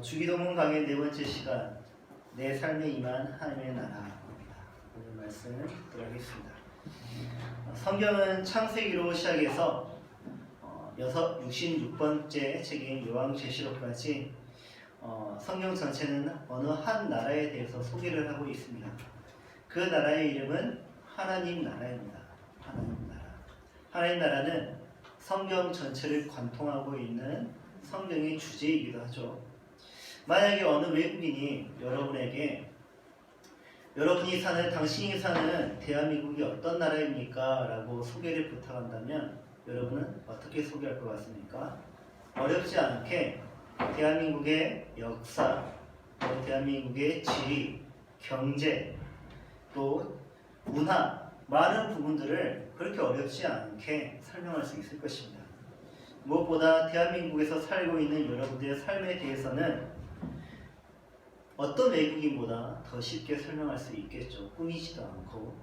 주기도문 강의 네 번째 시간, 내 삶에 임한 하나님의 나라입니다. 오늘 말씀 듣도록 하겠습니다. 성경은 창세기로 시작해서 66번째 책인 요한계시록까지 성경 전체는 어느 한 나라에 대해서 소개를 하고 있습니다. 그 나라의 이름은 하나님 나라입니다. 하나님 나라. 하나님 나라는 성경 전체를 관통하고 있는 성경의 주제이기도 하죠. 만약에 어느 외국인이 여러분에게 당신이 사는 대한민국이 어떤 나라입니까? 라고 소개를 부탁한다면 여러분은 어떻게 소개할 것 같습니까? 어렵지 않게 대한민국의 역사, 또 대한민국의 지리, 경제, 또 문화, 많은 부분들을 그렇게 어렵지 않게 설명할 수 있을 것입니다. 무엇보다 대한민국에서 살고 있는 여러분들의 삶에 대해서는 어떤 외국인보다 더 쉽게 설명할 수 있겠죠. 꾸미지도 않고.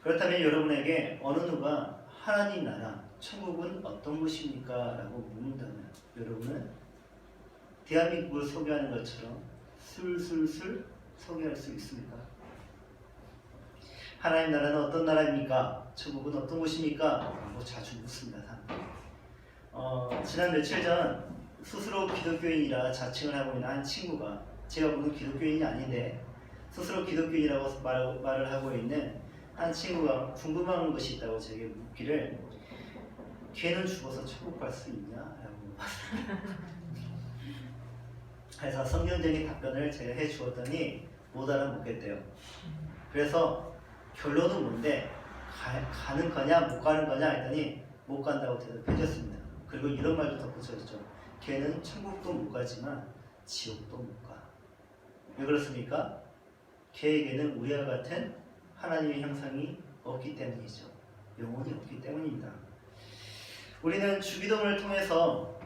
그렇다면 여러분에게 어느 누가 하나님 나라, 천국은 어떤 곳입니까? 라고 묻는다면 여러분은 대한민국을 소개하는 것처럼 술술술 소개할 수 있습니까? 하나님 나라는 어떤 나라입니까? 천국은 어떤 곳입니까? 라고 자주 묻습니다. 지난 며칠 전 스스로 기독교인이라 자칭을 하고 있는 한 친구가, 제가 보는 기독교인이 아닌데 스스로 기독교인이라고 말을 하고 있는 한 친구가 궁금한 것이 있다고 제게 묻기를, 걔는 죽어서 천국 갈 수 있냐? 라고 물어봤어요. 그래서 성경적인 답변을 제가 해주었더니 못 알아먹겠대요. 그래서 결론은 뭔데? 가는 거냐 못 가는 거냐 했더니 못 간다고 대답해줬습니다. 그리고 이런 말도 덧붙여줬죠. 걔는 천국도 못 가지만 지옥도 못 가. 왜 그렇습니까? 걔에게는 우리와 같은 하나님의 형상이 없기 때문이죠. 영혼이 없기 때문입니다. 우리는 주기도문을 통해서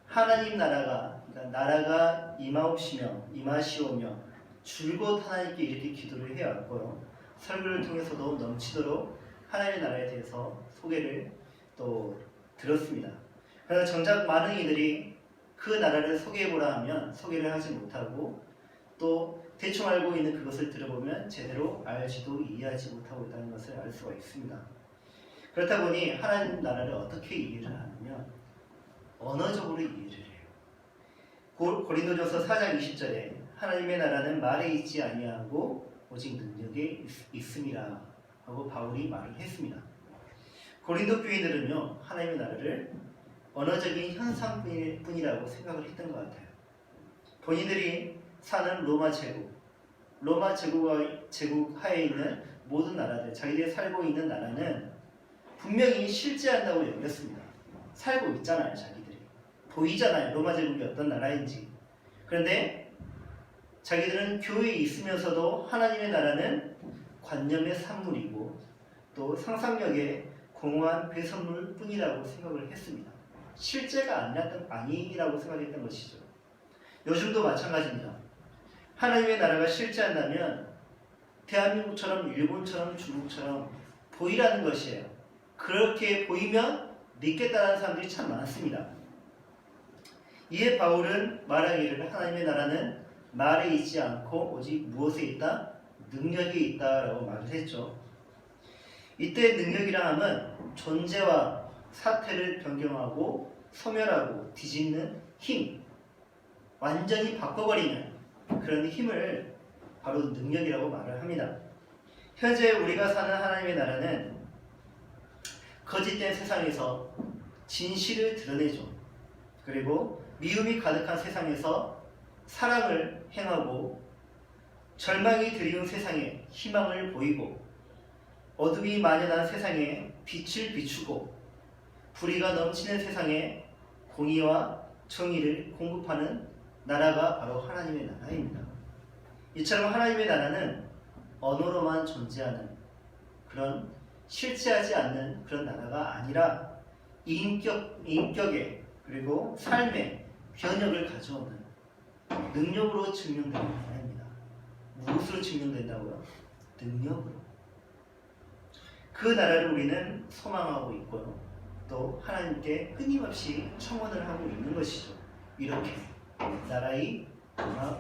하나님 나라가 임하시오며 줄곧 하나님께 이렇게 기도를 해왔고요. 설교를 통해서도 넘치도록 하나님의 나라에 대해서 소개를 또 들었습니다. 그러나 정작 많은 이들이 그 나라를 소개해보라 하면 소개를 하지 못하고, 또 대충 알고 있는 그것을 들어보면 제대로 알지도 이해하지 못하고 있다는 것을 알 수가 있습니다. 그렇다 보니 하나님 나라를 어떻게 이해를 하냐면 언어적으로 이해를 해요. 고린도전서 4장 20절에 하나님의 나라는 말에 있지 아니하고 오직 능력에 있음이라 하고 바울이 말을 했습니다. 고린도 교인들은요, 하나님의 나라를 언어적인 현상뿐이라고 생각을 했던 것 같아요. 본인들이 사는 로마 제국 하에 있는 모든 나라들, 자기들이 살고 있는 나라는 분명히 실제한다고 여겼습니다. 살고 있잖아요, 자기들이. 보이잖아요, 로마 제국이 어떤 나라인지. 그런데 자기들은 교회에 있으면서도 하나님의 나라는 관념의 산물이고 또 상상력의 공허한 배선물 뿐이라고 생각을 했습니다. 실제가 아니라고 생각했던 것이죠. 요즘도 마찬가지입니다. 하나님의 나라가 실제한다면 대한민국처럼 일본처럼 중국처럼 보이라는 것이에요. 그렇게 보이면 믿겠다는 사람들이 참 많습니다. 이에 바울은 말하기를 하나님의 나라는 말에 있지 않고 오직 무엇에 있다? 능력에 있다라고 말을 했죠. 이때 능력이라 함은 존재와 사태를 변경하고 소멸하고 뒤집는 힘, 완전히 바꿔버리는 그런 힘을 바로 능력이라고 말을 합니다. 현재 우리가 사는 하나님의 나라는 거짓된 세상에서 진실을 드러내죠. 그리고 미움이 가득한 세상에서 사랑을 행하고, 절망이 드리운 세상에 희망을 보이고, 어둠이 만연한 세상에 빛을 비추고, 불의가 넘치는 세상에 공의와 정의를 공급하는 나라가 바로 하나님의 나라입니다. 이처럼 하나님의 나라는 언어로만 존재하는 그런 실제하지 않는 그런 나라가 아니라 인격에 그리고 삶의 변혁을 가져오는 능력으로 증명되는 나라입니다. 무엇으로 증명된다고요? 능력으로. 그 나라를 우리는 소망하고 있고요. 또 하나님께 끊임없이 청원을 하고 있는 것이죠. 이렇게 나라의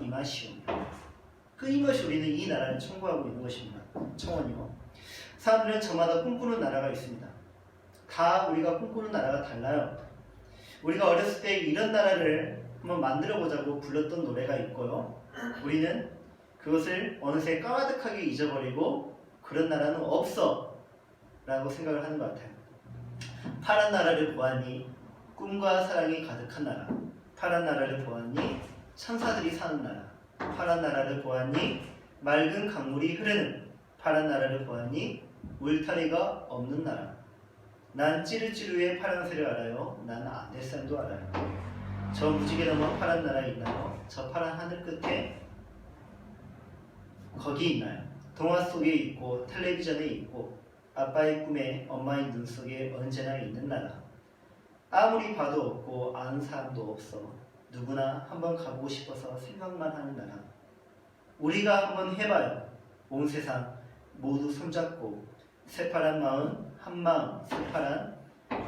임하시오. 끊임없이 우리는 이 나라를 청구하고 있는 것입니다. 청원이요. 사람들은 저마다 꿈꾸는 나라가 있습니다. 다 우리가 꿈꾸는 나라가 달라요. 우리가 어렸을 때 이런 나라를 한번 만들어 보자고 불렀던 노래가 있고요. 우리는 그것을 어느새 까마득하게 잊어버리고 그런 나라는 없어 라고 생각을 하는 것 같아요. 파란 나라를 보았니? 꿈과 사랑이 가득한 나라. 파란 나라를 보았니? 천사들이 사는 나라. 파란 나라를 보았니? 맑은 강물이 흐르는. 파란 나라를 보았니? 울타리가 없는 나라. 난 찌르찌르의 파랑새를 알아요. 난 안데산도 알아요. 저 무지개 넘어 파란 나라 있나요? 저 파란 하늘 끝에 거기 있나요? 동화 속에 있고 텔레비전에 있고 아빠의 꿈에 엄마의 눈 속에 언제나 있는 나라. 아무리 봐도 없고 아는 사람도 없어. 누구나 한번 가보고 싶어서 생각만 하는 나라. 우리가 한번 해봐요. 온 세상 모두 손잡고 새파란 마음 한 마음 새파란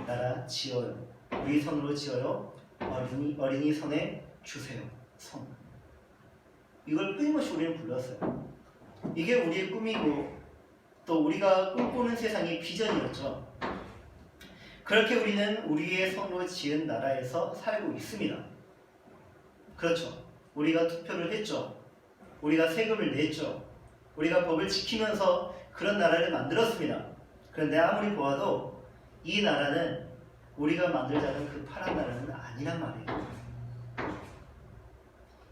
나라 지어요. 우리 손으로 지어요. 어린이 손에 주세요. 손. 이걸 끊임없이 우리는 불렀어요. 이게 우리의 꿈이고 또 우리가 꿈꾸는 세상의 비전이었죠. 그렇게 우리는 우리의 손으로 지은 나라에서 살고 있습니다. 그렇죠. 우리가 투표를 했죠. 우리가 세금을 냈죠. 우리가 법을 지키면서 그런 나라를 만들었습니다. 그런데 아무리 보아도 이 나라는 우리가 만들자는 그 파란 나라는 아니란 말이에요.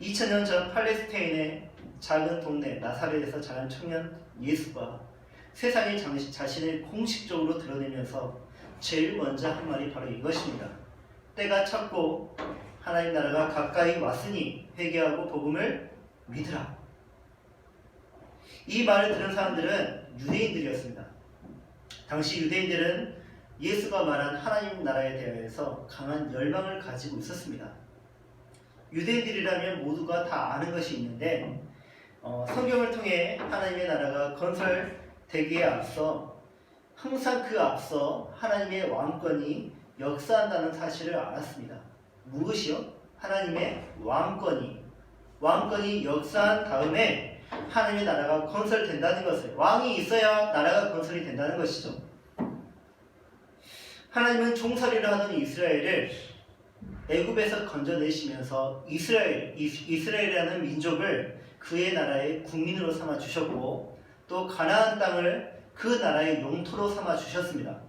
2000년 전 팔레스타인의 작은 동네 나사렛에서 자란 청년 예수가 세상에 자신을 공식적으로 드러내면서 제일 먼저 한 말이 바로 이것입니다. 때가 찼고 하나님 나라가 가까이 왔으니 회개하고 복음을 믿으라. 이 말을 들은 사람들은 유대인들이었습니다. 당시 유대인들은 예수가 말한 하나님 나라에 대해서 강한 열망을 가지고 있었습니다. 유대인들이라면 모두가 다 아는 것이 있는데 성경을 통해 하나님의 나라가 건설되기에 앞서 항상 그 앞서 하나님의 왕권이 역사한다는 사실을 알았습니다. 무엇이요? 하나님의 왕권이 역사한 다음에 하나님의 나라가 건설된다는 것을, 왕이 있어야 나라가 건설이 된다는 것이죠. 하나님은 종살이를 하던 이스라엘을 애굽에서 건져내시면서 이스라엘이라는 민족을 그의 나라의 국민으로 삼아 주셨고 또 가나안 땅을 그 나라의 영토로 삼아 주셨습니다.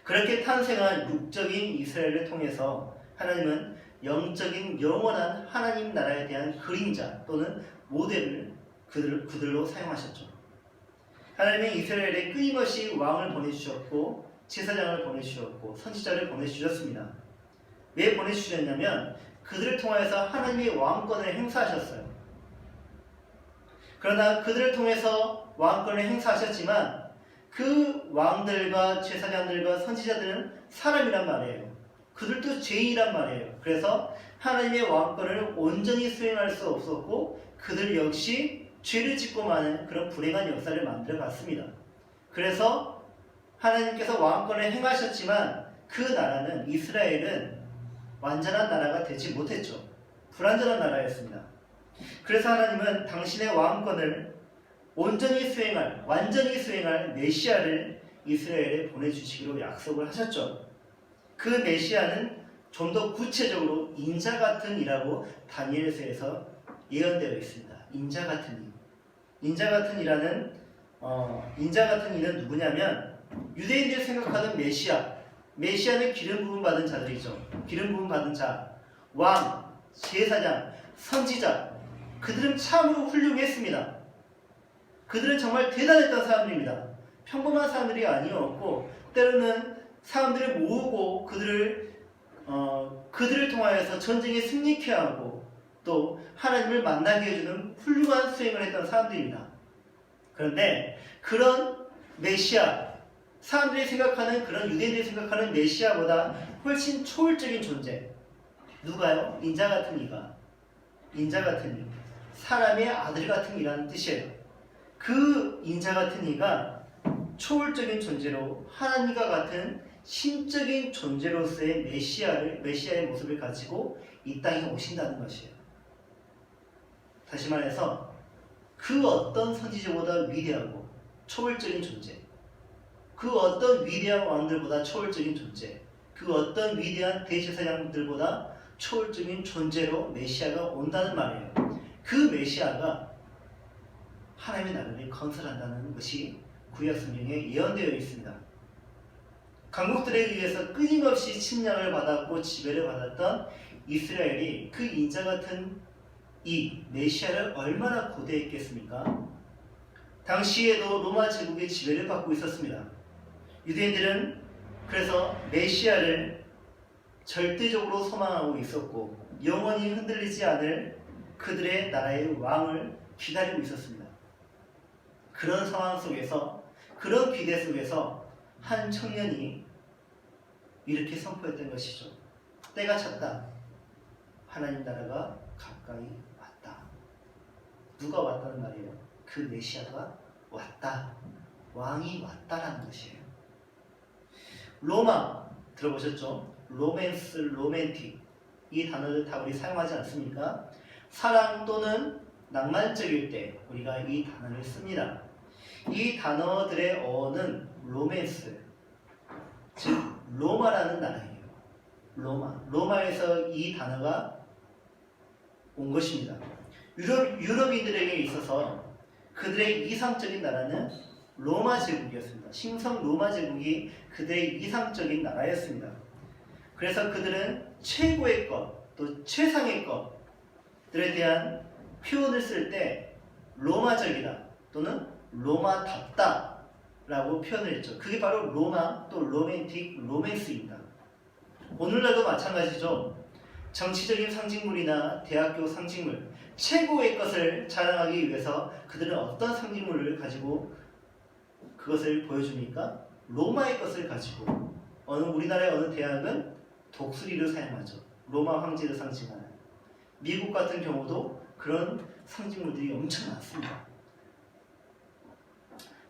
그렇게 탄생한 육적인 이스라엘을 통해서 하나님은 영적인 영원한 하나님 나라에 대한 그림자 또는 모델을 그들로 사용하셨죠. 하나님은 이스라엘에 끊임없이 왕을 보내주셨고 제사장을 보내주셨고 선지자를 보내주셨습니다. 왜 보내주셨냐면 그들을 통해서 하나님의 왕권을 행사하셨어요. 그러나 그들을 통해서 왕권을 행사하셨지만 그 왕들과 제사장들과 선지자들은 사람이란 말이에요. 그들도 죄인이란 말이에요. 그래서 하나님의 왕권을 온전히 수행할 수 없었고 그들 역시 죄를 짓고 마는 그런 불행한 역사를 만들어 갔습니다. 그래서 하나님께서 왕권을 행하셨지만 그 나라는 이스라엘은 완전한 나라가 되지 못했죠. 불완전한 나라였습니다. 그래서 하나님은 당신의 왕권을 완전히 수행할 메시아를 이스라엘에 보내주시기로 약속을 하셨죠. 그 메시아는 좀 더 구체적으로 인자 같은 이라고 다니엘서에서 예언되어 있습니다. 인자 같은 이. 인자 같은 이는 누구냐면 유대인들이 생각하는 메시아는 기름 부음 받은 자들이죠. 기름 부음 받은 자, 왕, 제사장, 선지자, 그들은 참으로 훌륭했습니다. 그들은 정말 대단했던 사람들입니다. 평범한 사람들이 아니었고 때로는 사람들을 모으고 그들을 통하여서 전쟁에 승리케 하고 또 하나님을 만나게 해주는 훌륭한 수행을 했던 사람들입니다. 그런데 그런 메시아, 사람들이 생각하는 그런 유대인들이 생각하는 메시아보다 훨씬 초월적인 존재, 누가요? 인자 같은 이가, 인자 같은 이, 사람의 아들 같은 이라는 뜻이에요. 그 인자 같은 이가 초월적인 존재로 하나님과 같은 신적인 존재로서의 메시아의 모습을 가지고 이 땅에 오신다는 것이에요. 다시 말해서 그 어떤 선지자보다 위대하고 초월적인 존재, 그 어떤 위대한 왕들보다 초월적인 존재, 그 어떤 위대한 대제사장들보다 초월적인 존재로 메시아가 온다는 말이에요. 그 메시아가 하나님의 나라를 건설한다는 것이 구약 성경에 예언되어 있습니다. 강국들에 의해서 끊임없이 침략을 받았고 지배를 받았던 이스라엘이 그 인자 같은 이 메시아를 얼마나 고대했겠습니까? 당시에도 로마 제국의 지배를 받고 있었습니다. 유대인들은 그래서 메시아를 절대적으로 소망하고 있었고 영원히 흔들리지 않을 그들의 나라의 왕을 기다리고 있었습니다. 그런 상황 속에서, 그런 기대 속에서 한 청년이 이렇게 선포했던 것이죠. 때가 찼다. 하나님 나라가 가까이 왔다. 누가 왔다는 말이에요? 그 메시아가 왔다. 왕이 왔다라는 것이에요. 로마 들어보셨죠? 로맨스, 로맨틱 이 단어를 다 우리 사용하지 않습니까? 사랑 또는 낭만적일 때 우리가 이 단어를 씁니다. 이 단어들의 어는 로맨스, 즉 로마라는 나라예요. 로마에서 이 단어가 온 것입니다. 유럽인들에게 있어서 그들의 이상적인 나라는 로마 제국이었습니다. 신성 로마 제국이 그들의 이상적인 나라였습니다. 그래서 그들은 최고의 것, 또 최상의 것들에 대한 표현을 쓸 때 로마적이다 또는 로마답다 라고 표현을 했죠. 그게 바로 로마 또 로맨틱, 로맨스입니다. 오늘날도 마찬가지죠. 정치적인 상징물이나 대학교 상징물, 최고의 것을 자랑하기 위해서 그들은 어떤 상징물을 가지고 그것을 보여줍니까? 로마의 것을 가지고. 우리나라의 어느 대학은 독수리를 사용하죠. 로마 황제를 상징하는. 미국 같은 경우도 그런 상징물들이 엄청 많습니다.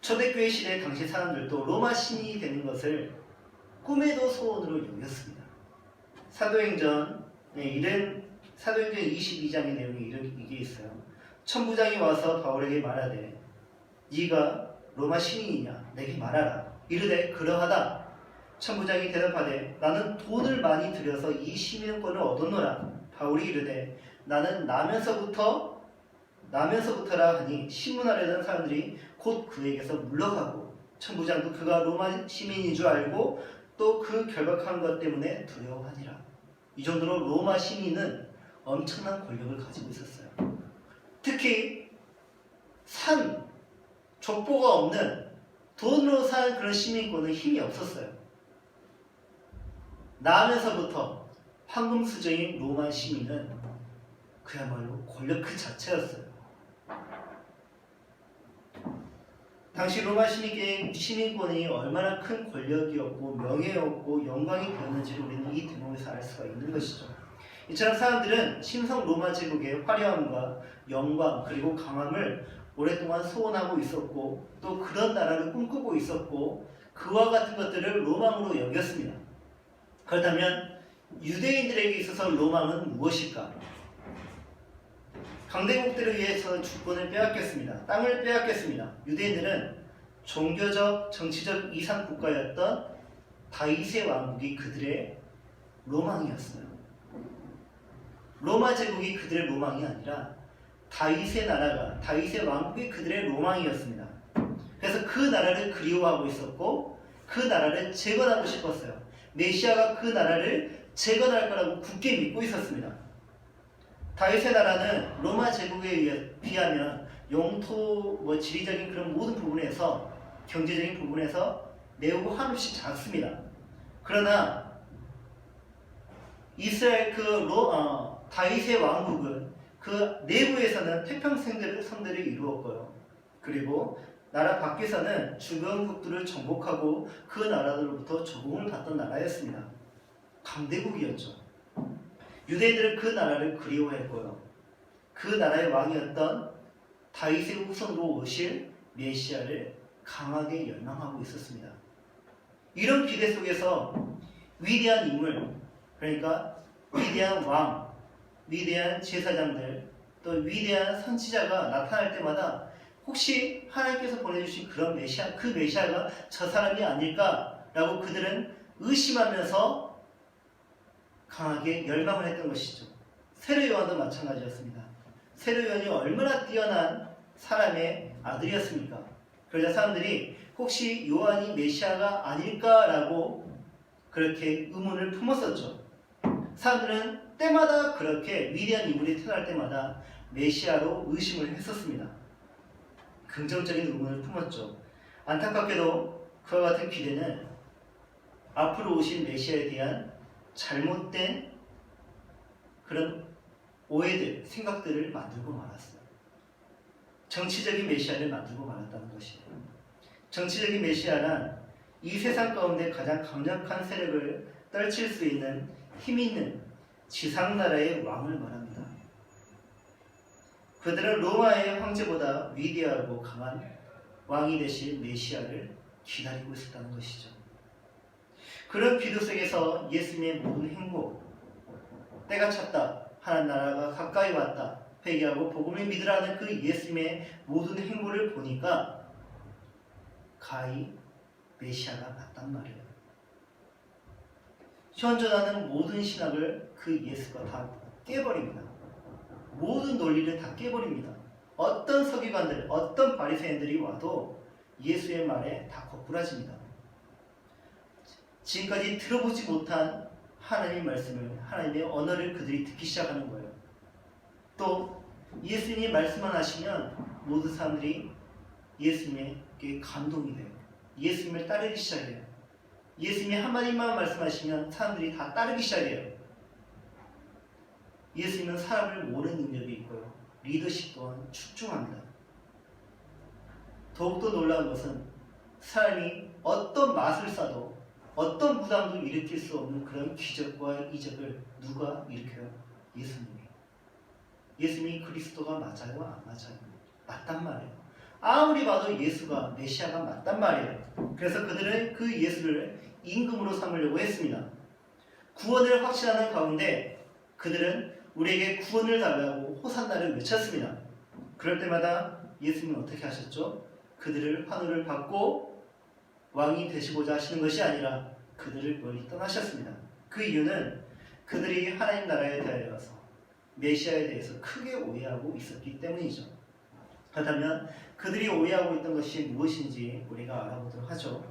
초대교회 시대 당시 사람들도 로마 신이 되는 것을 꿈에도 소원으로 여겼습니다. 사도행전 22장의 내용이 이게 있어요. 천부장이 와서 바울에게 말하되 네가 로마 신인이냐 내게 말하라. 이르되 그러하다. 천부장이 대답하되 나는 돈을 많이 들여서 이 시민권을 얻었노라. 바울이 이르되 나는 나면서부터라 하니 신문하려던 사람들이 곧 그에게서 물러가고 천부장도 그가 로마 시민인 줄 알고 또 그 결박한 것 때문에 두려워하니라. 이 정도로 로마 시민은 엄청난 권력을 가지고 있었어요. 특히 족보가 없는 돈으로 산 그런 시민권은 힘이 없었어요. 나면서부터 황금수저인 로마 시민은 그야말로 권력 그 자체였어요. 당시 로마 시민권이 얼마나 큰 권력이었고 명예였고 영광이 되었는지를 우리는 이 대목에서 알 수가 있는 것이죠. 이처럼 사람들은 신성 로마 제국의 화려함과 영광 그리고 강함을 오랫동안 소원하고 있었고 또 그런 나라를 꿈꾸고 있었고 그와 같은 것들을 로망으로 여겼습니다. 그렇다면 유대인들에게 있어서 로망은 무엇일까? 강대국들에 의해서 주권을 빼앗겼습니다. 땅을 빼앗겼습니다. 유대인들은 종교적, 정치적 이상 국가였던 다윗의 왕국이 그들의 로망이었어요. 로마 제국이 그들의 로망이 아니라 다윗의 나라가, 다윗의 왕국이 그들의 로망이었습니다. 그래서 그 나라를 그리워하고 있었고 그 나라를 재건하고 싶었어요. 메시아가 그 나라를 재건할 거라고 굳게 믿고 있었습니다. 다윗의 나라는 로마 제국에 비하면 영토, 지리적인 그런 모든 부분에서 경제적인 부분에서 매우 한없이 작습니다. 그러나 이스라엘 다윗의 왕국은 그 내부에서는 태평성대를 이루었고요. 그리고 나라 밖에서는 주변국들을 정복하고 그 나라들로부터 조공을 받던 나라였습니다. 강대국이었죠. 유대인들은 그 나라를 그리워했고요. 그 나라의 왕이었던 다윗의 후손으로 오실 메시아를 강하게 열망하고 있었습니다. 이런 기대 속에서 위대한 인물, 그러니까 위대한 왕, 위대한 제사장들, 또 위대한 선지자가 나타날 때마다 혹시 하나님께서 보내주신 그런 메시아, 그 메시아가 저 사람이 아닐까라고 그들은 의심하면서 강하게 열망을 했던 것이죠. 세례 요한도 마찬가지였습니다. 세례 요한이 얼마나 뛰어난 사람의 아들이었습니까? 그러자 사람들이 혹시 요한이 메시아가 아닐까라고 그렇게 의문을 품었었죠. 사람들은 때마다 그렇게 위대한 인물이 태어날 때마다 메시아로 의심을 했었습니다. 긍정적인 의문을 품었죠. 안타깝게도 그와 같은 기대는 앞으로 오신 메시아에 대한 잘못된 그런 오해들, 생각들을 만들고 말았어요. 정치적인 메시아를 만들고 말았다는 것이에요. 정치적인 메시아는 이 세상 가운데 가장 강력한 세력을 떨칠 수 있는 힘 있는 지상나라의 왕을 말합니다. 그들은 로마의 황제보다 위대하고 강한 왕이 되실 메시아를 기다리고 있었다는 것이죠. 그런 기도 속에서 예수님의 모든 행보, 때가 찼다, 하나님 나라가 가까이 왔다, 회개하고 복음을 믿으라는 그 예수님의 모든 행보를 보니까 가히 메시아가 맞단 말이에요. 현존하는 모든 신학을 그 예수가 다 깨버립니다. 모든 논리를 다 깨버립니다. 어떤 서기관들, 어떤 바리새인들이 와도 예수의 말에 다 거꾸라집니다. 지금까지 들어보지 못한 하나님의 말씀을, 하나님의 언어를 그들이 듣기 시작하는 거예요. 또 예수님이 말씀만 하시면 모든 사람들이 예수님에게 감동이 돼요. 예수님을 따르기 시작해요. 예수님이 한마디만 말씀하시면 사람들이 다 따르기 시작해요. 예수님은 사람을 모르는 능력이 있고요. 리더십 또한 출중합니다. 더욱더 놀라운 것은 사람이 어떤 맛을 싸도 어떤 부담도 일으킬 수 없는 그런 기적과 이적을 누가 일으켜요? 예수님이. 예수님이 그리스도가 맞아요? 안 맞아요? 맞단 말이에요. 아무리 봐도 예수가 메시아가 맞단 말이에요. 그래서 그들은 그 예수를 임금으로 삼으려고 했습니다. 구원을 확신하는 가운데 그들은 우리에게 구원을 달라고 호산나를 외쳤습니다. 그럴 때마다 예수님은 어떻게 하셨죠? 그들을 환호를 받고 왕이 되시고자 하시는 것이 아니라 그들을 멀리 떠나셨습니다. 그 이유는 그들이 하나님 나라에 대하여서 메시아에 대해서 크게 오해하고 있었기 때문이죠. 그렇다면 그들이 오해하고 있던 것이 무엇인지 우리가 알아보도록 하죠.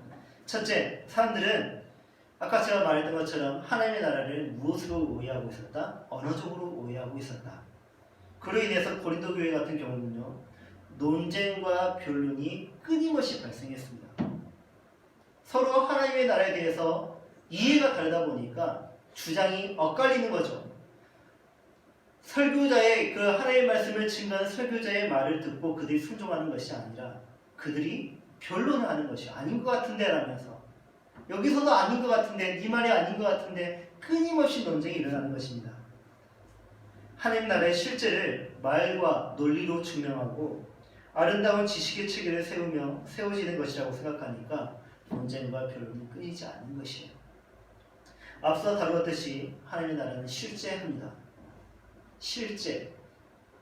첫째, 사람들은 아까 제가 말했던 것처럼 하나님의 나라를 무엇으로 오해하고 있었다? 언어적으로 오해하고 있었다. 그로 인해서 고린도 교회 같은 경우는요, 논쟁과 변론이 끊임없이 발생했습니다. 서로 하나님의 나라에 대해서 이해가 다르다 보니까 주장이 엇갈리는 거죠. 설교자의 그 하나님의 말씀을 증거하는 설교자의 말을 듣고 그들이 순종하는 것이 아니라 그들이 변론을 하는 것이 아닌 것 같은데 라면서 여기서도 아닌 것 같은데 네 말이 아닌 것 같은데 끊임없이 논쟁이 일어나는 것입니다. 하나님 나라의 실제를 말과 논리로 증명하고 아름다운 지식의 체계를 세우며 세워지는 것이라고 생각하니까 논쟁과 변론이 끊이지 않는 것이에요. 앞서 다루었듯이 하나님의 나라는 실제합니다. 실제,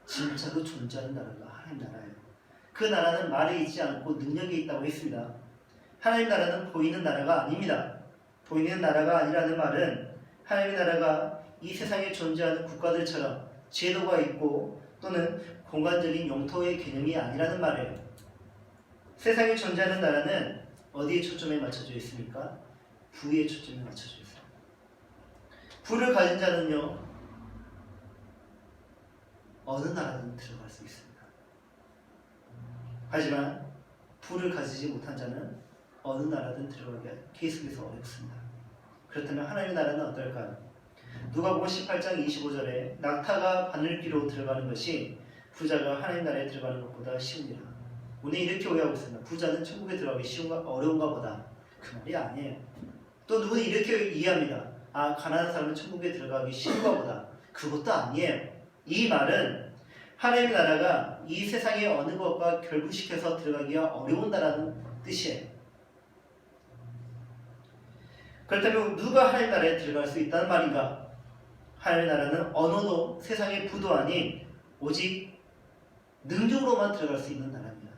진짜로 존재하는 나라가 하나님 나라예요. 그 나라는 말에 있지 않고 능력에 있다고 했습니다. 하나님 나라는 보이는 나라가 아닙니다. 보이는 나라가 아니라는 말은 하나님의 나라가 이 세상에 존재하는 국가들처럼 제도가 있고 또는 공간적인 영토의 개념이 아니라는 말이에요. 세상에 존재하는 나라는 어디에 초점에 맞춰져 있습니까? 부에 초점에 맞춰져 있어요. 부를 가진 자는요, 어느 나라든 들어갈 수 있습니다. 하지만 부를 가지지 못한 자는 어느 나라든 들어가기가 계속해서 어렵습니다. 그렇다면 하나님의 나라는 어떨까요? 누가복음 18장 25절에 낙타가 바늘귀로 들어가는 것이 부자가 하나님 나라에 들어가는 것보다 쉬우니라. 오늘 이렇게 오해하고 있습니다. 부자는 천국에 들어가기 쉬운가 어려운가 보다. 그 말이 아니에요. 또 누구는 이렇게 이해합니다. 아, 가난한 사람은 천국에 들어가기 쉬운가 보다. 그것도 아니에요. 이 말은 하나님의 나라가 이 세상의 어느 것과 결부시켜서 들어가기가 어려운다라는 뜻이에요. 그렇다면 누가 하나님 나라에 들어갈 수 있다는 말인가? 하나님의 나라는 언어도 세상의 부도 아닌 오직 능력으로만 들어갈 수 있는 나라입니다.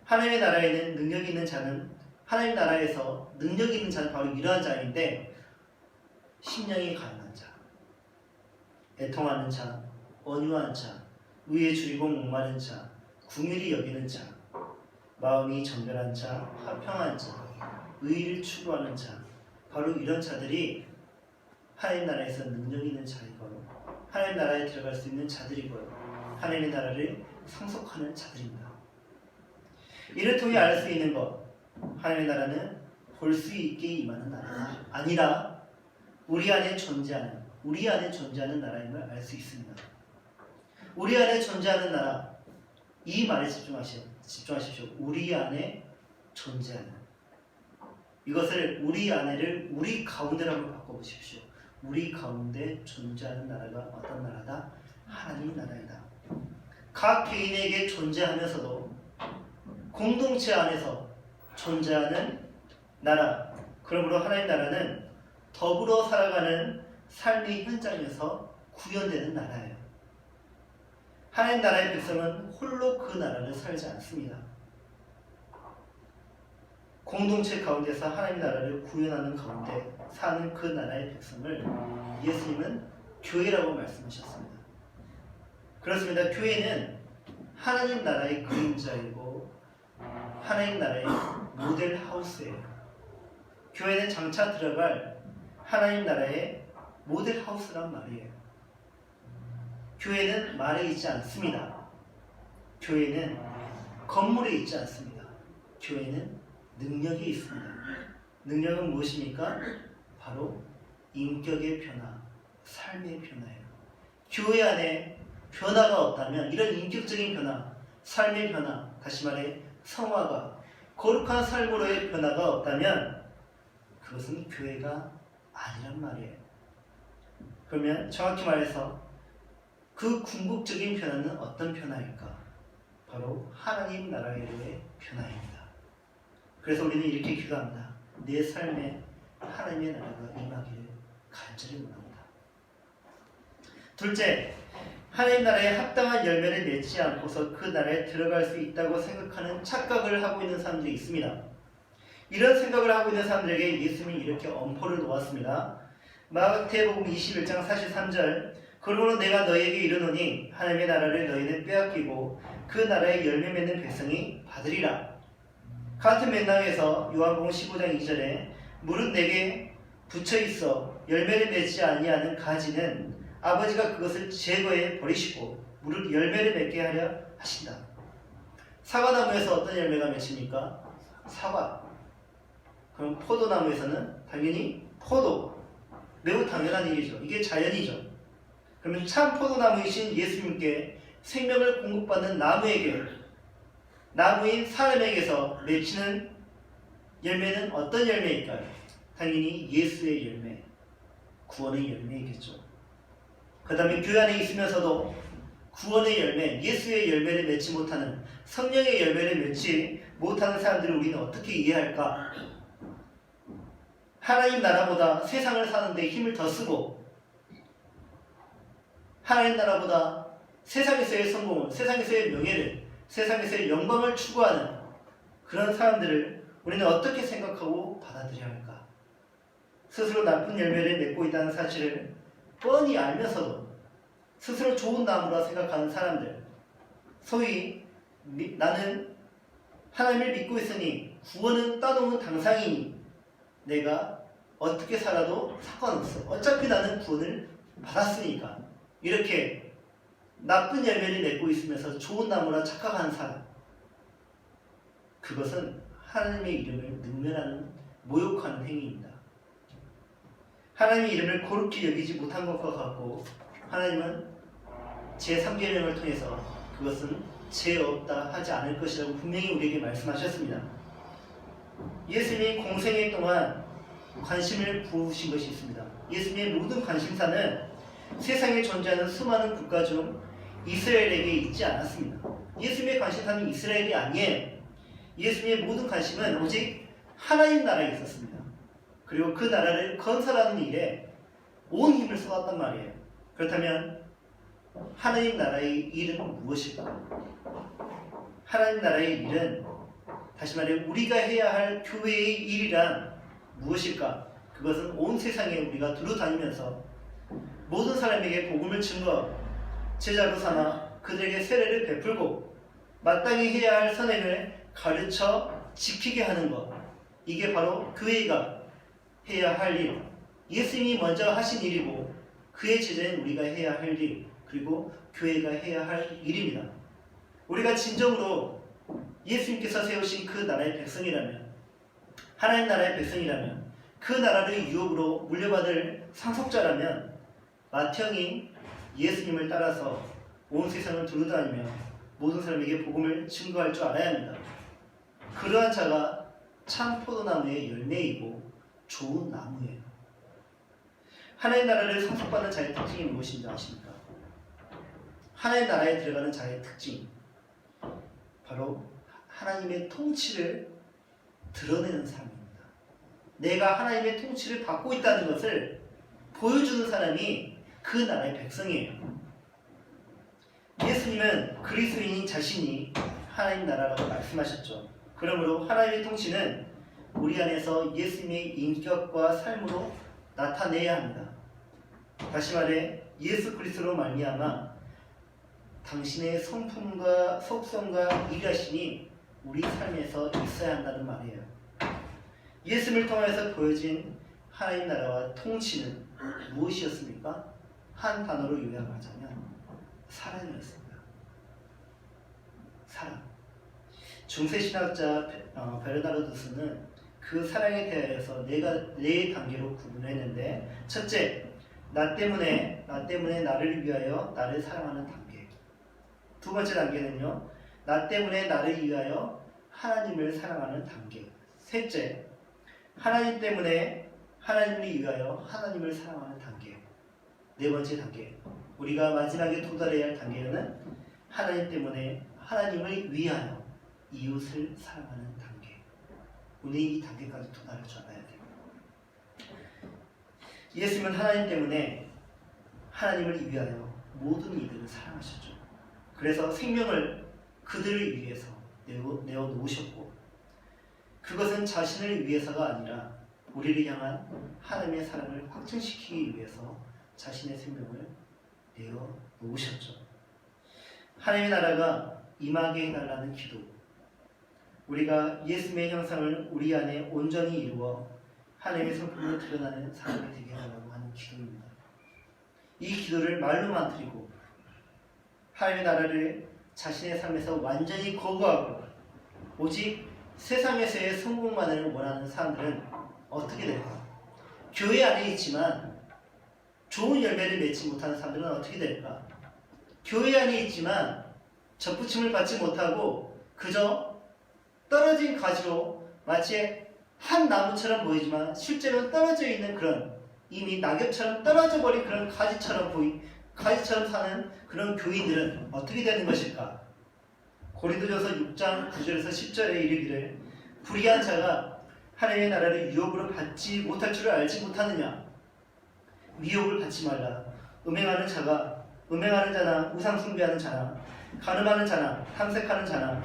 하나님의 나라에는 능력 있는 자는 하나님 나라에서 능력 있는 자는 바로 이러한 자인데 심령이 가난한 자, 애통하는 자, 온유한 자, 의에 줄이고 목마른 자, 궁휼히 여기는 자, 마음이 정결한 자, 화평한 자, 의를 추구하는 자, 바로 이런 자들이 하나님 나라에서 능력 있는 자이고 하나님 나라에 들어갈 수 있는 자들이고요. 하나님의 나라를 상속하는 자들입니다. 이를 통해 알 수 있는 것, 하나님의 나라는 볼 수 있게 임하는 나라가 아니라 우리 안에 존재하는 나라임을 알 수 있습니다. 우리 안에 존재하는 나라, 이 말에 집중하십시오. 우리 안에 존재하는, 이것을 우리 안에를 우리 가운데로 한번 바꿔보십시오. 우리 가운데 존재하는 나라가 어떤 나라다? 하나님 나라이다. 각 개인에게 존재하면서도 공동체 안에서 존재하는 나라, 그러므로 하나님 나라는 더불어 살아가는 삶의 현장에서 구현되는 나라예요. 하나님 나라의 백성은 홀로 그 나라를 살지 않습니다. 공동체 가운데서 하나님 나라를 구현하는 가운데 사는 그 나라의 백성을 예수님은 교회라고 말씀하셨습니다. 그렇습니다. 교회는 하나님 나라의 그림자이고 하나님 나라의 모델 하우스예요. 교회는 장차 들어갈 하나님 나라의 모델 하우스란 말이에요. 교회는 말에 있지 않습니다. 교회는 건물에 있지 않습니다. 교회는 능력이 있습니다. 능력은 무엇입니까? 바로 인격의 변화, 삶의 변화예요. 교회 안에 변화가 없다면, 이런 인격적인 변화, 삶의 변화, 다시 말해 성화가, 거룩한 삶으로의 변화가 없다면 그것은 교회가 아니란 말이에요. 그러면 정확히 말해서 그 궁극적인 변화는 어떤 변화일까? 바로 하나님 나라의 변화입니다. 그래서 우리는 이렇게 기도합니다. 내 삶에 하나님의 나라가 임하기를 간절히 원합니다. 둘째, 하나님 나라에 합당한 열매를 맺지 않고서 그 나라에 들어갈 수 있다고 생각하는 착각을 하고 있는 사람들이 있습니다. 이런 생각을 하고 있는 사람들에게 예수님이 이렇게 엄포를 놓았습니다. 마태복음 21장 43절, 그러므로 내가 너희에게 이르노니 하나님의 나라를 너희는 빼앗기고 그 나라의 열매 맺는 백성이 받으리라. 같은 맥락에서 요한복음 15장 2절에 무릇 내게 붙여있어 열매를 맺지 아니하는 가지는 아버지가 그것을 제거해 버리시고 무릇 열매를 맺게 하려 하신다. 사과나무에서 어떤 열매가 맺힙니까? 사과. 그럼 포도나무에서는 당연히 포도. 매우 당연한 일이죠. 이게 자연이죠. 그러면 참 포도나무이신 예수님께 생명을 공급받는 나무인 사람에게서 맺히는 열매는 어떤 열매일까요? 당연히 예수의 열매, 구원의 열매이겠죠. 그 다음에 교회 안에 있으면서도 구원의 열매, 예수의 열매를 맺지 못하는, 성령의 열매를 맺지 못하는 사람들을 우리는 어떻게 이해할까? 하나님 나라보다 세상을 사는데 힘을 더 쓰고 하나님 나라보다 세상에서의 성공을, 세상에서의 명예를, 세상에서의 영광을 추구하는 그런 사람들을 우리는 어떻게 생각하고 받아들여야 할까? 스스로 나쁜 열매를 맺고 있다는 사실을 뻔히 알면서도 스스로 좋은 나무라 생각하는 사람들, 소위 나는 하나님을 믿고 있으니 구원은 따놓은 당상이니 내가 어떻게 살아도 상관없어, 어차피 나는 구원을 받았으니까, 이렇게 나쁜 열매를 맺고 있으면서 좋은 나무라 착각하는 사람, 그것은 하나님의 이름을 능멸하는, 모욕하는 행위입니다. 하나님의 이름을 고롭게 여기지 못한 것과 같고 하나님은 제3계명을 통해서 그것은 죄 없다 하지 않을 것이라고 분명히 우리에게 말씀하셨습니다. 예수님이 공생애 동안 관심을 부으신 것이 있습니다. 예수님의 모든 관심사는 세상에 존재하는 수많은 국가 중 이스라엘에게 있지 않았습니다. 예수님의 관심사는 이스라엘이 아니에요. 예수님의 모든 관심은 오직 하나님 나라에 있었습니다. 그리고 그 나라를 건설하는 일에 온 힘을 쏟았단 말이에요. 그렇다면 하나님 나라의 일은 무엇일까? 하나님 나라의 일은 다시 말해 우리가 해야 할 교회의 일이란 무엇일까? 그것은 온 세상에 우리가 두루다니면서 모든 사람에게 복음을 증거하고 제자로 삼아 그들에게 세례를 베풀고 마땅히 해야 할 선행을 가르쳐 지키게 하는 것. 이게 바로 교회가 해야 할 일, 예수님이 먼저 하신 일이고 그의 제자인 우리가 해야 할 일, 그리고 교회가 해야 할 일입니다. 우리가 진정으로 예수님께서 세우신 그 나라의 백성이라면, 하나님 나라의 백성이라면, 그 나라를 유업으로 물려받을 상속자라면 마태형이 예수님을 따라서 온 세상을 두루다니며 모든 사람에게 복음을 증거할 줄 알아야 합니다. 그러한 자가 참 포도나무의 열매이고 좋은 나무예요. 하나님 나라를 상속받는 자의 특징이 무엇인지 아십니까? 하나님 나라에 들어가는 자의 특징, 바로 하나님의 통치를 드러내는 삶입니다. 내가 하나님의 통치를 받고 있다는 것을 보여주는 사람이 그 나라의 백성이에요. 예수님은 그리스도인인 자신이 하나님 나라라고 말씀하셨죠. 그러므로 하나님의 통치는 우리 안에서 예수님의 인격과 삶으로 나타내야 합니다. 다시 말해 예수 그리스도로 말미암아 당신의 성품과 속성과 일하심이 우리 삶에서 있어야 한다는 말이에요. 예수님을 통해서 보여진 하나님 나라와 통치는 무엇이었습니까? 한 단어로 요약하자면 사랑이었습니다. 사랑. 중세신학자 베르나르두스는 그 사랑에 대하여서 네 단계로 구분했는데, 첫째, 나 때문에 나를 위하여 나를 사랑하는 단계. 두 번째 단계는요, 나 때문에 나를 위하여 하나님을 사랑하는 단계. 셋째, 하나님 때문에 하나님을 위하여 하나님을 사랑하는 단계. 네 번째 단계, 우리가 마지막에 도달해야 할 단계는 하나님 때문에 하나님을 위하여 이웃을 사랑하는 단계. 우리 이 단계까지 도달할 줄 알아야 돼요. 예수님은 하나님 때문에 하나님을 위하여 모든 이들을 사랑하셨죠. 그래서 생명을 그들을 위해서 내어 놓으셨고, 그것은 자신을 위해서가 아니라 우리를 향한 하나님의 사랑을 확증시키기 위해서 자신의 생명을 내어 놓으셨죠. 하나님의 나라가 임하게 해달라는 기도, 우리가 예수님의 형상을 우리 안에 온전히 이루어 하나님의 성품을 드러나는 사람이 되게 해달라고 하는 기도입니다. 이 기도를 말로만 드리고 하나님의 나라를 자신의 삶에서 완전히 거부하고 오직 세상에서의 성공만을 원하는 사람들은 어떻게 될까? 교회 안에 있지만 좋은 열매를 맺지 못하는 사람들은 어떻게 될까? 교회 안에 있지만 접붙임을 받지 못하고 그저 떨어진 가지로 마치 한 나무처럼 보이지만 실제로는 떨어져 있는 그런, 이미 낙엽처럼 떨어져 버린 그런 가지처럼 사는 그런 교인들은 어떻게 되는 것일까? 고린도전서 6장 9절에서 10절에 이르기를, 불의한 자가 하나님의 나라를 유업으로 받지 못할 줄을 알지 못하느냐? 미혹을 받지 말라. 음행하는 자나 우상 숭배하는 자나 간음하는 자나 탐색하는 자나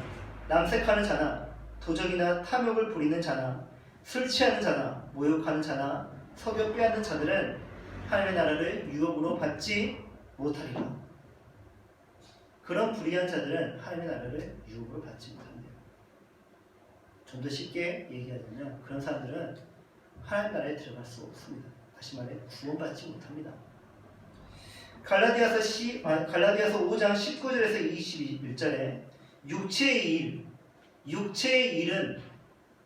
남색하는 자나 도적이나 탐욕을 부리는 자나 술 취하는 자나 모욕하는 자나 석유 빼앗는 자들은 하나님의 나라를 유업으로 받지 못하리라. 그런 불의한 자들은 하나님의 나라를 유업으로 받지 못한대요. 좀 더 쉽게 얘기하자면 그런 사람들은 하나님 나라에 들어갈 수 없습니다. 다시 말해 구원받지 못합니다. 갈라디아서 5장 19절에서 21절에 육체의 일은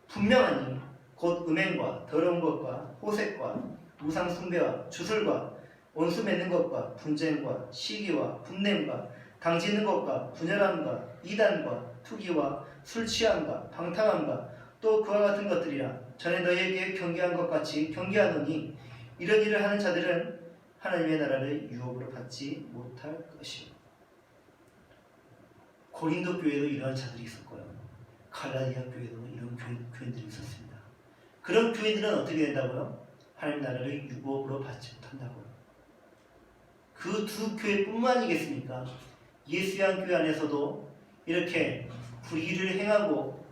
분명하니 곧 음행과 더러운 것과 호색과 우상 숭배와 주술과 원수 맺는 것과 분쟁과 시기와 분냄과 당지는 것과 분열함과 이단과 투기와 술 취함과 방탕함과 또 그와 같은 것들이라. 전에 너희에게 경계한 것 같이 경계하노니 이런 일을 하는 자들은 하나님의 나라를 유업으로 받지 못할 것이요. 고린도 교회도 이러한 자들이 있었고요. 갈라디아 교회도 이런 교인들이 있었습니다. 그런 교회들은 어떻게 된다고요? 하나님 나라를 유업으로 받지 못한다고요. 그 두 교회뿐만이겠습니까? 예수양 교회 안에서도 이렇게 불의를 행하고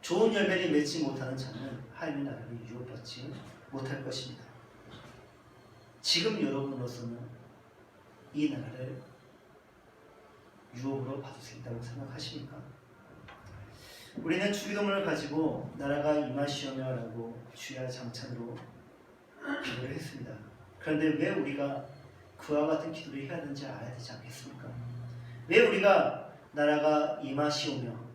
좋은 열매를 맺지 못하는 자는 하나님 나라를 유업받지 못할 것입니다. 지금 여러분으로서는 이 나라를 유업으로 받을 수 있다고 생각하십니까? 우리는 주기도문을 가지고 나라가 임하시오며라고 주야 장찬으로 기도를 했습니다. 그런데 왜 우리가 그와 같은 기도를 해야 하는지 알아야 되지 않겠습니까? 왜 우리가 나라가 임하시오며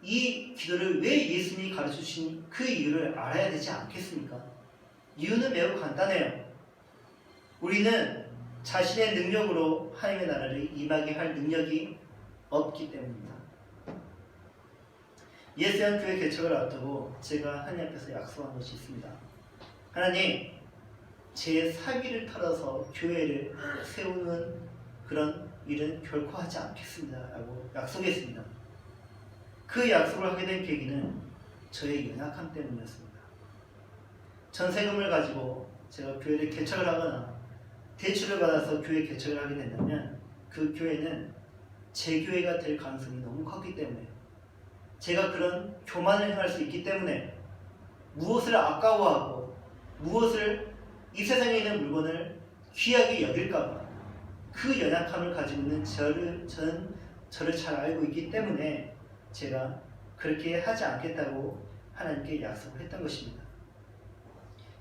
이 기도를 왜 예수님이 가르쳐주신 그 이유를 알아야 되지 않겠습니까? 이유는 매우 간단해요. 우리는 자신의 능력으로 하나님의 나라를 임하게 할 능력이 없기 때문입니다. 예수양 교회 개척을 앞두고 제가 하나님 앞에서 약속한 것이 있습니다. 하나님, 제 사기를 털어서 교회를 세우는 그런 일은 결코 하지 않겠습니다 라고 약속했습니다. 그 약속을 하게 된 계기는 저의 연약함 때문이었습니다. 전세금을 가지고 제가 교회를 개척을 하거나 대출을 받아서 교회 개척을 하게 된다면 그 교회는 제 교회가 될 가능성이 너무 컸기 때문에 제가 그런 교만을 행할 수 있기 때문에 무엇을 아까워하고 무엇을 이 세상에 있는 물건을 귀하게 여길까봐 그 연약함을 가지고 있는 저는 저를 잘 알고 있기 때문에 제가 그렇게 하지 않겠다고 하나님께 약속을 했던 것입니다.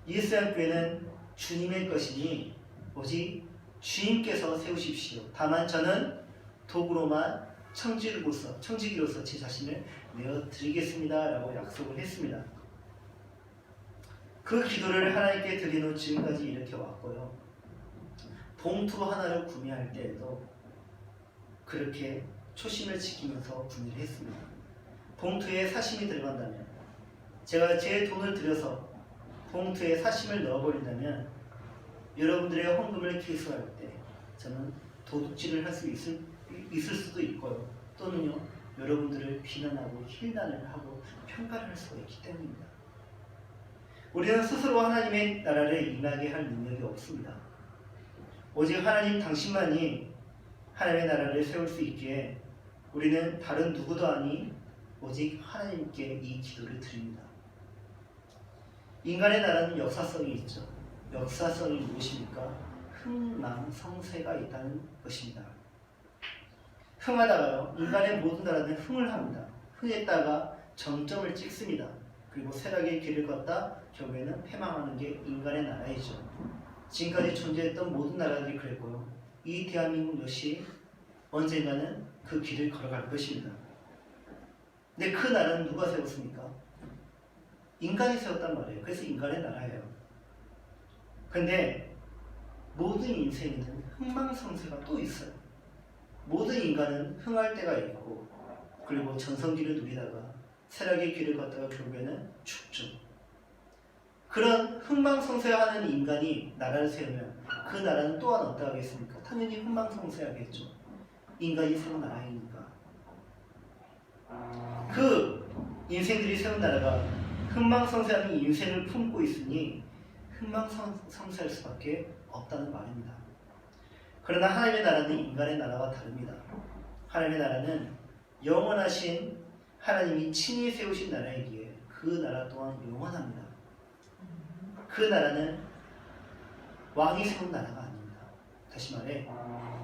예수양 교회는 주님의 것이니 오직 주님께서 세우십시오. 다만 저는 도구로만 청지기로서 제 자신을 내어드리겠습니다 라고 약속을 했습니다. 그 기도를 하나님께 드린 후 지금까지 이렇게 왔고요. 봉투 하나를 구매할 때에도 그렇게 초심을 지키면서 구매를 했습니다. 봉투에 사심이 들어간다면 제가 제 돈을 들여서 봉투에 사심을 넣어버린다면 여러분들의 헌금을 기수할 때 저는 도둑질을 할 수 있을 수도 있고요. 또는요 여러분들을 비난하고 힐난을 하고 평가를 할 수가 있기 때문입니다. 우리는 스스로 하나님의 나라를 임하게 할 능력이 없습니다. 오직 하나님 당신만이 하나님의 나라를 세울 수 있기에 우리는 다른 누구도 아니 오직 하나님께 이 기도를 드립니다. 인간의 나라는 역사성이 있죠. 역사성이 무엇입니까? 흥망성쇠가 있다는 것입니다. 흥하다가요, 인간의 모든 나라는 흥을 합니다. 흥했다가 정점을 찍습니다. 그리고 쇠락의 길을 걷다 결국에는 패망하는 게 인간의 나라이죠. 지금까지 존재했던 모든 나라들이 그랬고요. 이 대한민국 역시 언젠가는 그 길을 걸어갈 것입니다. 근데 그 나라는 누가 세웠습니까? 인간이 세웠단 말이에요. 그래서 인간의 나라예요. 근데 모든 인생에는 흥망성쇠가 또 있어요. 모든 인간은 흥할 때가 있고 그리고 전성기를 누리다가 쇠락의 길을 걷다가 결국에는 죽죠. 그런 흥망성쇠하는 인간이 나라를 세우면 그 나라는 또한 어떠하겠습니까? 당연히 흥망성쇠하겠죠. 인간이 세운 나라이니까. 그 인생들이 세운 나라가 흥망성쇠하는 인생을 품고 있으니 흥망성쇠할 수밖에 없다는 말입니다. 그러나 하나님의 나라는 인간의 나라와 다릅니다. 하나님의 나라는 영원하신 하나님이 친히 세우신 나라이기에 그 나라 또한 영원합니다. 그 나라는 왕이 세운 나라가 아닙니다. 다시 말해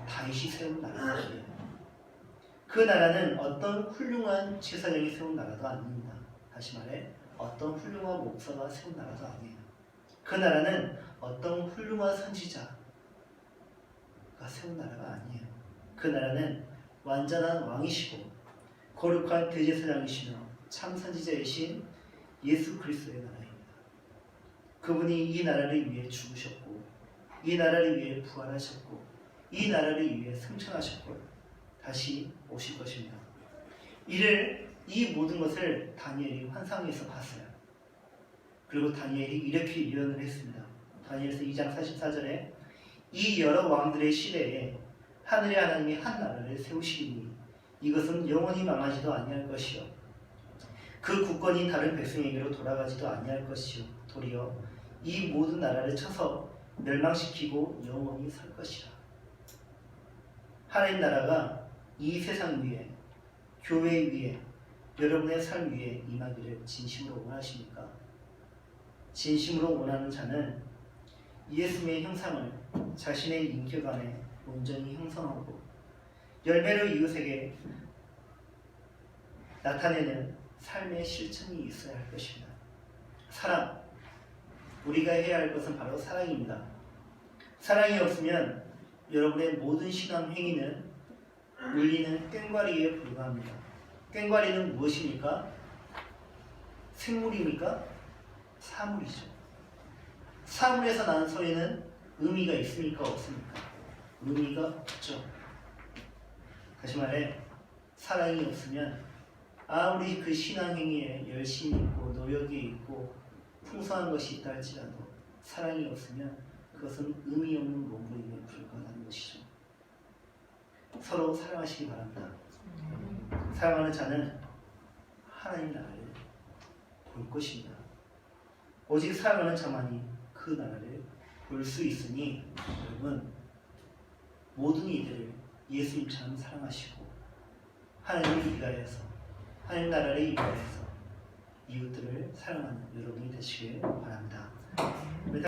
다윗이 세운 나라가 아니에요. 그 나라는 어떤 훌륭한 제사장이 세운 나라도 아닙니다. 다시 말해 어떤 훌륭한 목사가 세운 나라도 아니에요. 그 나라는 어떤 훌륭한 선지자가 세운 나라가 아니에요. 그 나라는 완전한 왕이시고 거룩한 대제사장이시며 참 선지자이신 예수 그리스도의 나라입니다. 그분이 이 나라를 위해 죽으셨고 이 나라를 위해 부활하셨고 이 나라를 위해 승천하셨고 다시 오실 것입니다. 이 모든 것을 다니엘이 환상에서 봤어요. 그리고 다니엘이 이렇게 예언을 했습니다. 다니엘서 2장 44절에 이 여러 왕들의 시대에 하늘의 하나님이 한 나라를 세우시리니 이것은 영원히 망하지도 아니할 것이요 그 국권이 다른 백성에게로 돌아가지도 아니할 것이요 도리어 이 모든 나라를 쳐서 멸망시키고 영원히 설 것이라. 하나님 나라가 이 세상 위에, 교회 위에, 여러분의 삶 위에 임하기를 진심으로 원하십니까? 진심으로 원하는 자는 예수님의 형상을 자신의 인격 안에 온전히 형성하고 열매로 이웃에게 나타내는 삶의 실천이 있어야 할 것입니다. 사랑, 우리가 해야 할 것은 바로 사랑입니다. 사랑이 없으면 여러분의 모든 신앙 행위는 울리는 꽹과리에 불과합니다. 꽹과리는 무엇입니까? 생물입니까? 사물이죠. 사물에서 나는 소리는 의미가 있습니까? 없습니까? 의미가 없죠. 다시 말해 사랑이 없으면 아무리 그 신앙행위에 열심히 있고 노력이 있고 풍성한 것이 있다 할지라도 사랑이 없으면 그것은 의미 없는 몸부림에 불과하다는 것이죠. 서로 사랑하시기 바랍니다. 사랑하는 자는 하나님 나라를 볼 것입니다. 오직 사랑하는 자만이 그 나라를 볼 수 있으니 여러분 모든 이들을 예수님처럼 사랑하시고 하나님을 위하여서 하나님 나라를 위하여서 이웃들을 사랑하는 여러분이 되시길 바랍니다.